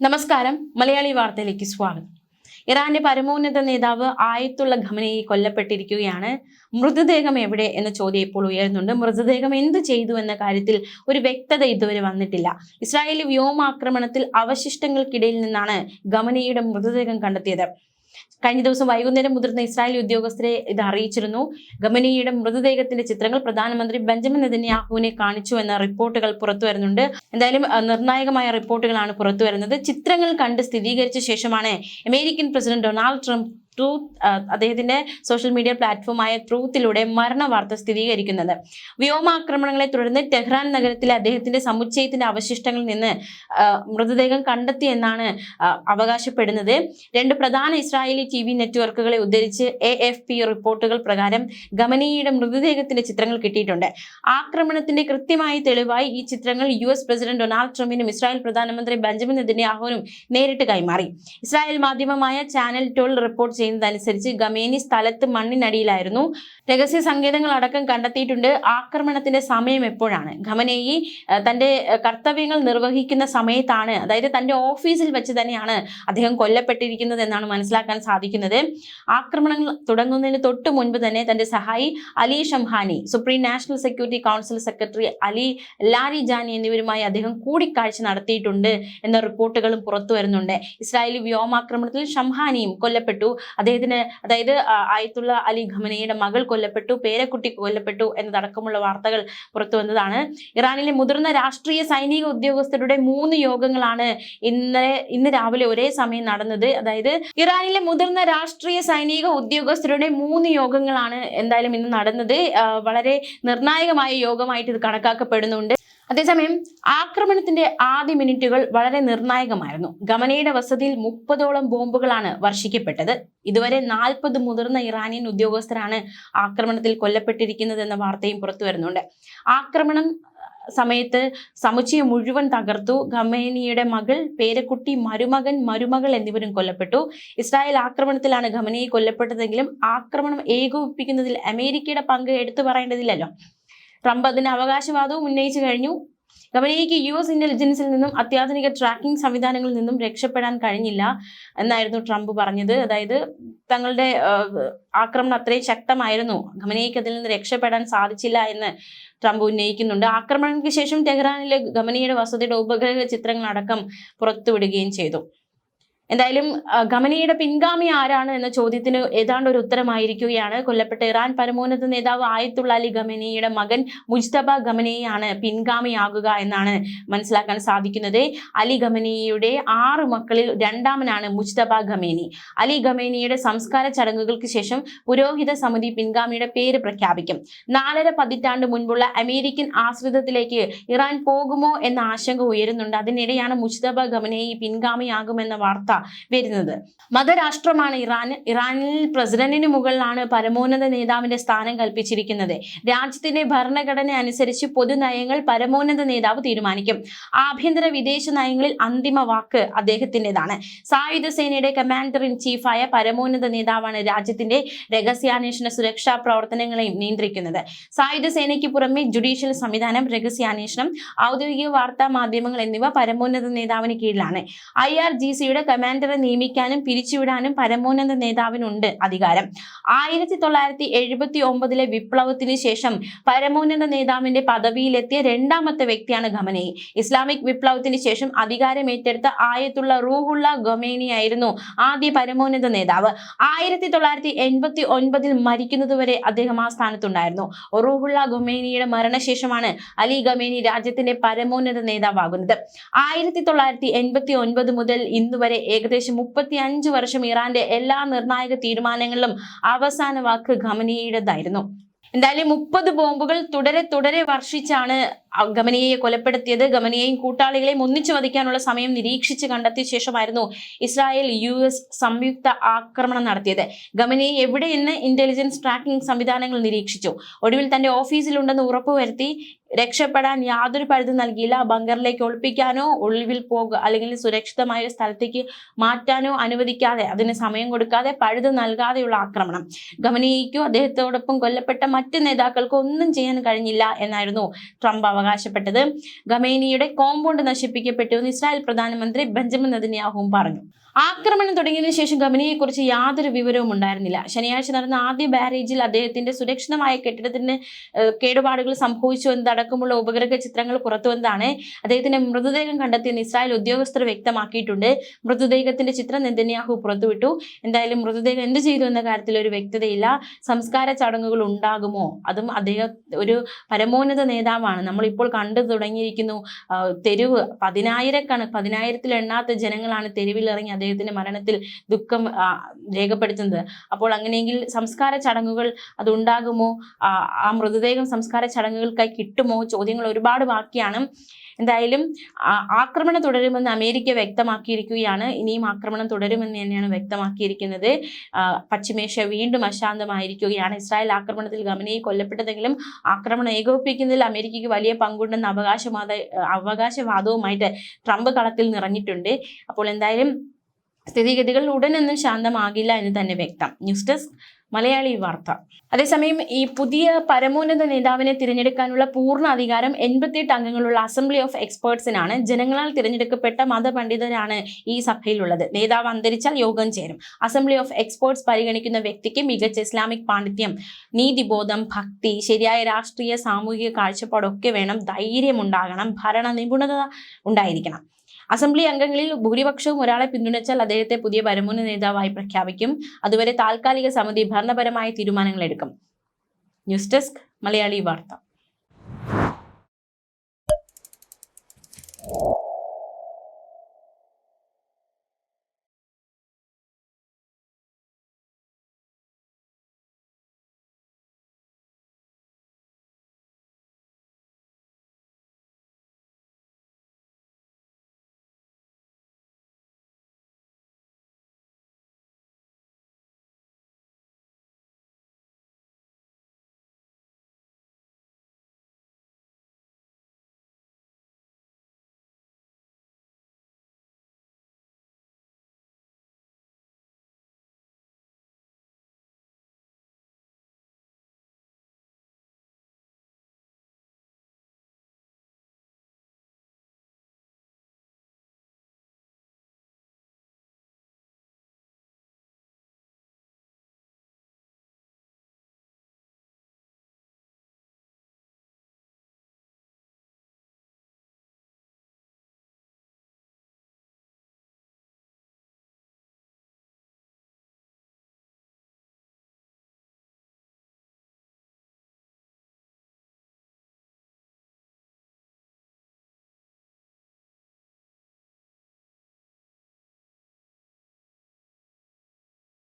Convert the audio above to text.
നമസ്കാരം. മലയാളി വാർത്തയിലേക്ക് സ്വാഗതം. ഇറാന്റെ പരമോന്നത നേതാവ് ആയത്തുള്ള ഖമനേയി കൊല്ലപ്പെട്ടിരിക്കുകയാണ്. മൃതദേഹം എവിടെ എന്ന ചോദ്യം ഇപ്പോൾ ഉയരുന്നുണ്ട്. മൃതദേഹം എന്ത് ചെയ്തു എന്ന കാര്യത്തിൽ ഒരു വ്യക്തത ഇതുവരെ വന്നിട്ടില്ല. ഇസ്രായേലി വ്യോമാക്രമണത്തിൽ അവശിഷ്ടങ്ങൾക്കിടയിൽ നിന്നാണ് ഖമനേയിയുടെ മൃതദേഹം കണ്ടെത്തിയത്. കഴിഞ്ഞ ദിവസം വൈകുന്നേരം മുതിർന്ന ഇസ്രായേലി ഉദ്യോഗസ്ഥരെ ഇത് അറിയിച്ചിരുന്നു. ഖമനേയിയുടെ മൃതദേഹത്തിന്റെ ചിത്രങ്ങൾ പ്രധാനമന്ത്രി ബെഞ്ചമിൻ നെതന്യാഹുവിനെ കാണിച്ചു എന്ന റിപ്പോർട്ടുകൾ പുറത്തു വരുന്നുണ്ട്. എന്തായാലും നിർണായകമായ റിപ്പോർട്ടുകളാണ് പുറത്തു വരുന്നത്. ചിത്രങ്ങൾ കണ്ട് സ്ഥിരീകരിച്ച ശേഷമാണ് അമേരിക്കൻ പ്രസിഡന്റ് ഡൊണാൾഡ് ട്രംപ് അദ്ദേഹത്തിന്റെ സോഷ്യൽ മീഡിയ പ്ലാറ്റ്ഫോമായ ട്രൂത്തിലൂടെ മരണ വാർത്ത സ്ഥിരീകരിക്കുന്നത്. വ്യോമാക്രമണങ്ങളെ തുടർന്ന് ടെഹ്റാൻ നഗരത്തിലെ അദ്ദേഹത്തിന്റെ സമുച്ചയത്തിന്റെ അവശിഷ്ടങ്ങളിൽ നിന്ന് മൃതദേഹം കണ്ടെത്തി എന്നാണ് അവകാശപ്പെടുന്നത്. രണ്ട് പ്രധാന ഇസ്രായേലി TV നെറ്റ്വർക്കുകളെ ഉദ്ധരിച്ച് AFP റിപ്പോർട്ടുകൾ പ്രകാരം ഖമനേയിയുടെ മൃതദേഹത്തിന്റെ ചിത്രങ്ങൾ കിട്ടിയിട്ടുണ്ട്. ആക്രമണത്തിന്റെ കൃത്യമായ തെളിവായി ഈ ചിത്രങ്ങൾ US പ്രസിഡന്റ് ഡൊണാൾഡ് ട്രംപിനും ഇസ്രായേൽ പ്രധാനമന്ത്രി ബെഞ്ചമിൻ നെതന്യാഹുവിനും നേരിട്ട് കൈമാറി. ഇസ്രായേൽ മാധ്യമമായ ചാനൽ 12 റിപ്പോർട്ട് ചെയ്യുന്നതനുസരിച്ച് ഖമേനി സ്ഥലത്ത് മണ്ണിനടിയിലായിരുന്നു. രഹസ്യ സങ്കേതങ്ങൾ അടക്കം കണ്ടെത്തിയിട്ടുണ്ട്. ആക്രമണത്തിന്റെ സമയം എപ്പോഴാണ്? ഖമനേയി തന്റെ കർത്തവ്യങ്ങൾ നിർവഹിക്കുന്ന സമയത്താണ്, അതായത് തന്റെ ഓഫീസിൽ വെച്ച് തന്നെയാണ് അദ്ദേഹം കൊല്ലപ്പെട്ടിരിക്കുന്നത് എന്നാണ് മനസ്സിലാക്കാൻ സാധിക്കുന്നത്. ആക്രമണങ്ങൾ തുടങ്ങുന്നതിന് തൊട്ട് മുൻപ് തന്നെ തന്റെ സഹായി Ali Shamkhani, supreme national security council secretary Ali Larijani എന്നിവരുമായി അദ്ദേഹം കൂടിക്കാഴ്ച നടത്തിയിട്ടുണ്ട് എന്ന റിപ്പോർട്ടുകളും പുറത്തു വരുന്നുണ്ട്. ഇസ്രായേലി വ്യോമാക്രമണത്തിൽ ഷംഹാനിയും കൊല്ലപ്പെട്ടു. അദ്ദേഹത്തിന്, അതായത് ആയത്തുള്ള അലി ഖമനേയിയുടെ മകൾ കൊല്ലപ്പെട്ടു, പേരക്കുട്ടി കൊല്ലപ്പെട്ടു എന്നതടക്കമുള്ള വാർത്തകൾ പുറത്തു വന്നതാണ്. ഇറാനിലെ മുതിർന്ന രാഷ്ട്രീയ സൈനിക ഉദ്യോഗസ്ഥരുടെ 3 യോഗങ്ങളാണ് ഇന്ന് രാവിലെ ഒരേ സമയം നടന്നത്. അതായത് ഇറാനിലെ മുതിർന്ന രാഷ്ട്രീയ സൈനിക ഉദ്യോഗസ്ഥരുടെ 3 യോഗങ്ങളാണ് എന്തായാലും ഇന്ന് നടന്നത്. വളരെ നിർണായകമായ യോഗമായിട്ട് ഇത് കണക്കാക്കപ്പെടുന്നുണ്ട്. അതേസമയം ആക്രമണത്തിന്റെ ആദ്യ മിനിറ്റുകൾ വളരെ നിർണായകമായിരുന്നു. ഖമനേയിയുടെ വസതിയിൽ 30ഓളം ബോംബുകളാണ് വർഷിക്കപ്പെട്ടത്. ഇതുവരെ 40 മുതിർന്ന ഇറാനിയൻ ഉദ്യോഗസ്ഥരാണ് ആക്രമണത്തിൽ കൊല്ലപ്പെട്ടിരിക്കുന്നത് എന്ന വാർത്തയും പുറത്തു വരുന്നുണ്ട്. ആക്രമണം സമയത്ത് സമുച്ചയം മുഴുവൻ തകർത്തു. ഖമേനിയുടെ മകൾ, പേരക്കുട്ടി, മരുമകൾ എന്നിവരും കൊല്ലപ്പെട്ടു. ഇസ്രായേൽ ആക്രമണത്തിലാണ് ഖമനേയി കൊല്ലപ്പെട്ടതെങ്കിലും ആക്രമണം ഏകോപിപ്പിക്കുന്നതിൽ അമേരിക്കയുടെ പങ്ക് എടുത്തു പറയേണ്ടതില്ലല്ലോ. ട്രംപ് അതിന് അവകാശവാദവും ഉന്നയിച്ചു കഴിഞ്ഞു. ഖമനേയിക്ക് US ഇന്റലിജൻസിൽ നിന്നും അത്യാധുനിക ട്രാക്കിംഗ് സംവിധാനങ്ങളിൽ നിന്നും രക്ഷപ്പെടാൻ കഴിഞ്ഞില്ല എന്നായിരുന്നു ട്രംപ് പറഞ്ഞത്. അതായത് തങ്ങളുടെ ആക്രമണം അത്രയും ശക്തമായിരുന്നു, ഖമനേയിക്ക് അതിൽ നിന്ന് രക്ഷപ്പെടാൻ സാധിച്ചില്ല എന്ന് ട്രംപ് ഉന്നയിക്കുന്നുണ്ട്. ആക്രമണങ്ങൾക്ക് ശേഷം ടെഹ്റാനിലെ ഖമനേയിയുടെ വസതിയുടെ ഉപഗ്രഹ ചിത്രങ്ങളടക്കം പുറത്തുവിടുകയും ചെയ്തു. എന്തായാലും ഖമനേയിയുടെ പിൻഗാമി ആരാണ് എന്ന ചോദ്യത്തിന് ഏതാണ്ട് ഒരു ഉത്തരമായിരിക്കുകയാണ്. കൊല്ലപ്പെട്ട ഇറാൻ പരമോന്നത നേതാവ് ആയത്തുള്ള അലി ഖമനേയിയുടെ മകൻ മുജ്തബ ഖമനേയിയാണ് പിൻഗാമിയാകുക എന്നാണ് മനസ്സിലാക്കാൻ സാധിക്കുന്നത്. അലി ഖമനേയിയുടെ 6 മക്കളിൽ രണ്ടാമനാണ് മുജ്തബ ഖമേനി. അലി ഖമേനിയുടെ സംസ്കാര ചടങ്ങുകൾക്ക് ശേഷം പുരോഹിത സമിതി പിൻഗാമിയുടെ പേര് പ്രഖ്യാപിക്കും. 4.5 പതിറ്റാണ്ട് മുൻപുള്ള അമേരിക്കൻ ആശ്രിതത്തിലേക്ക് ഇറാൻ പോകുമോ എന്ന ആശങ്ക ഉയരുന്നുണ്ട്. അതിനിടെയാണ് മുജ്തബ ഖമനേയി പിൻഗാമിയാകുമെന്ന വാർത്ത വരുന്നത്. മതരാഷ്ട്രമാണ് ഇറാനിൽ പ്രസിഡന്റിന് മുകളിലാണ് പരമോന്നത നേതാവിന്റെ സ്ഥാനം കൽപ്പിച്ചിരിക്കുന്നത്. രാജ്യത്തിന്റെ ഭരണഘടന അനുസരിച്ച് പൊതുനയങ്ങൾ പരമോന്നത നേതാവ് തീരുമാനിക്കും. ആഭ്യന്തര വിദേശ നയങ്ങളിൽ അന്തിമ വാക്ക് അദ്ദേഹത്തിൻ്റെതാണ്. സായുധ സേനയുടെ കമാൻഡർ ഇൻ ചീഫായ പരമോന്നത നേതാവാണ് രാജ്യത്തിന്റെ രഹസ്യാന്വേഷണ സുരക്ഷാ പ്രവർത്തനങ്ങളെയും നിയന്ത്രിക്കുന്നത്. സായുധ സേനയ്ക്ക് പുറമെ ജുഡീഷ്യൽ സംവിധാനം, രഹസ്യാന്വേഷണം, ഔദ്യോഗിക വാർത്താ മാധ്യമങ്ങൾ എന്നിവ പരമോന്നത നേതാവിന് കീഴിലാണ്. IRGCയുടെ കമാൻഡറെ നിയമിക്കാനും പിരിച്ചുവിടാനും പരമോന്നത നേതാവിനുണ്ട് അധികാരം. 1979 വിപ്ലവത്തിന് ശേഷം പരമോന്നത നേതാവിന്റെ പദവിയിലെത്തിയ രണ്ടാമത്തെ വ്യക്തിയാണ് ഖമനേയി. ഇസ്ലാമിക് വിപ്ലവത്തിന് ശേഷം അധികാരമേറ്റെടുത്ത ആയത്തുള്ള റൂഹുള്ള ഖമേനി ആയിരുന്നു ആദ്യ പരമോന്നത നേതാവ്. 1989 മരിക്കുന്നതുവരെ അദ്ദേഹം ആ സ്ഥാനത്തുണ്ടായിരുന്നു. റൂഹുള്ള ഖമേനിയുടെ മരണശേഷമാണ് അലി ഖമേനി രാജ്യത്തിന്റെ പരമോന്നത നേതാവാകുന്നത്. 1989 മുതൽ ഇന്നുവരെ ഏകദേശം 35 വർഷം ഇറാന്റെ എല്ലാ നിർണായക തീരുമാനങ്ങളിലും അവസാന വാക്ക് ഖമനേയിയുടേതായിരുന്നു. എന്തായാലും 30 ബോംബുകൾ തുടരെ വർഷിച്ചാണ് ഖമനേയിയെ കൊലപ്പെടുത്തിയത്. ഖമനേയിയും കൂട്ടാളികളെയും ഒന്നിച്ചു വധിക്കാനുള്ള സമയം നിരീക്ഷിച്ച് കണ്ടെത്തിയ ശേഷമായിരുന്നു ഇസ്രായേൽ US സംയുക്ത ആക്രമണം നടത്തിയത്. ഖമനേയി എവിടെയെന്ന് ഇന്റലിജൻസ് ട്രാക്കിംഗ് സംവിധാനങ്ങൾ നിരീക്ഷിച്ചു. ഒടുവിൽ തന്റെ ഓഫീസിലുണ്ടെന്ന് ഉറപ്പുവരുത്തി രക്ഷപ്പെടാൻ യാതൊരു പഴുതും നൽകിയില്ല. ബങ്കറിലേക്ക് ഒളിപ്പിക്കാനോ ഒളിവിൽ അല്ലെങ്കിൽ സുരക്ഷിതമായ ഒരു സ്ഥലത്തേക്ക് മാറ്റാനോ അനുവദിക്കാതെ, അതിന് സമയം കൊടുക്കാതെ, പഴുത് നൽകാതെയുള്ള ആക്രമണം. ഖമനേയിക്കോ അദ്ദേഹത്തോടൊപ്പം കൊല്ലപ്പെട്ട മറ്റ് നേതാക്കൾക്കോ ഒന്നും ചെയ്യാൻ കഴിഞ്ഞില്ല എന്നായിരുന്നു ട്രംപ് അവകാശപ്പെട്ടത്. ഖമേനിയുടെ കോമ്പൗണ്ട് നശിപ്പിക്കപ്പെട്ടു എന്ന് ഇസ്രായേൽ പ്രധാനമന്ത്രി ബെഞ്ചമിൻ നെതന്യാഹുവും പറഞ്ഞു. ആക്രമണം തുടങ്ങിയതിനു ശേഷം ഖമനേയിയെക്കുറിച്ച് യാതൊരു വിവരവും ഉണ്ടായിരുന്നില്ല. ശനിയാഴ്ച നടന്ന ആദ്യ ബാരേജിൽ അദ്ദേഹത്തിന്റെ സുരക്ഷിതമായ കെട്ടിടത്തിന് കേടുപാടുകൾ സംഭവിച്ചു എന്നതടക്കമുള്ള ഉപഗ്രഹ ചിത്രങ്ങൾ പുറത്തുവന്നതാണ്. അദ്ദേഹത്തിന്റെ മൃതദേഹം കണ്ടെത്തിയെന്ന് ഇസ്രായേൽ ഉദ്യോഗസ്ഥർ വ്യക്തമാക്കിയിട്ടുണ്ട്. മൃതദേഹത്തിന്റെ ചിത്രം നെതന്യാഹു പുറത്തുവിട്ടു. എന്തായാലും മൃതദേഹം എന്ത് ചെയ്തു എന്ന കാര്യത്തിൽ ഒരു വ്യക്തതയില്ല. സംസ്കാര ചടങ്ങുകൾ ഉണ്ടാകുമോ? അതും അദ്ദേഹം ഒരു പരമോന്നത നേതാവാണ്. നമ്മളിപ്പോൾ കണ്ടു തുടങ്ങിയിരിക്കുന്നു. തെരുവ് പതിനായിരത്തിൽ എണ്ണാത്ത ജനങ്ങളാണ് തെരുവിലിറങ്ങി അദ്ദേഹത്തിന്റെ മരണത്തിൽ ദുഃഖം രേഖപ്പെടുത്തുന്നത്. അപ്പോൾ അങ്ങനെയെങ്കിൽ സംസ്കാര ചടങ്ങുകൾ അതുണ്ടാകുമോ? ആ മൃതദേഹം സംസ്കാര ചടങ്ങുകൾക്കായി കിട്ടുമോ? ചോദ്യങ്ങൾ ഒരുപാട് ബാക്കിയാണ്. എന്തായാലും ആക്രമണം തുടരുമെന്ന് അമേരിക്ക വ്യക്തമാക്കിയിരിക്കുകയാണ്. ഇനിയും ആക്രമണം തുടരുമെന്ന് തന്നെയാണ് വ്യക്തമാക്കിയിരിക്കുന്നത്. പശ്ചിമേഷ്യ വീണ്ടും അശാന്തമായിരിക്കുകയാണ്. ഇസ്രായേൽ ആക്രമണത്തിൽ ഖമനേയി കൊല്ലപ്പെട്ടതെങ്കിലും ആക്രമണം ഏകോപിപ്പിക്കുന്നതിൽ അമേരിക്കയ്ക്ക് വലിയ പങ്കുണ്ടെന്ന അവകാശവാദവുമായിട്ട് ട്രംപ് കളത്തിൽ നിറഞ്ഞിട്ടുണ്ട്. അപ്പോൾ എന്തായാലും സ്ഥിതിഗതികൾ ഉടനൊന്നും ശാന്തമാകില്ല എന്ന് തന്നെ വ്യക്തം. ന്യൂസ് ഡെസ്ക് മലയാളി വാർത്ത. അതേസമയം ഈ പുതിയ പരമോന്നത നേതാവിനെ തിരഞ്ഞെടുക്കാനുള്ള പൂർണ്ണ അധികാരം 88 അംഗങ്ങളുള്ള അസംബ്ലി ഓഫ് എക്സ്പേർട്സിനാണ്. ജനങ്ങളാൽ തിരഞ്ഞെടുക്കപ്പെട്ട മതപണ്ഡിതരാണ് ഈ സഭയിലുള്ളത്. നേതാവ് അന്തരിച്ചാൽ യോഗം ചേരും. അസംബ്ലി ഓഫ് എക്സ്പേർട്സ് പരിഗണിക്കുന്ന വ്യക്തിക്ക് മികച്ച ഇസ്ലാമിക് പാണ്ഡിത്യം, നീതിബോധം, ഭക്തി, ശരിയായ രാഷ്ട്രീയ സാമൂഹിക കാഴ്ചപ്പാടൊക്കെ വേണം. ധൈര്യം ഉണ്ടാകണം. ഭരണ നിപുണത ഉണ്ടായിരിക്കണം. അസംബ്ലി അംഗങ്ങളിൽ ഭൂരിപക്ഷവും ഒരാളെ പിന്തുണച്ചാൽ അദ്ദേഹത്തെ പുതിയ പരമോന്നത നേതാവായി പ്രഖ്യാപിക്കും. അതുവരെ താൽക്കാലിക സമിതി ഭരണപരമായ തീരുമാനങ്ങൾ എടുക്കും. ന്യൂസ് ഡെസ്ക് മലയാളി വാർത്ത.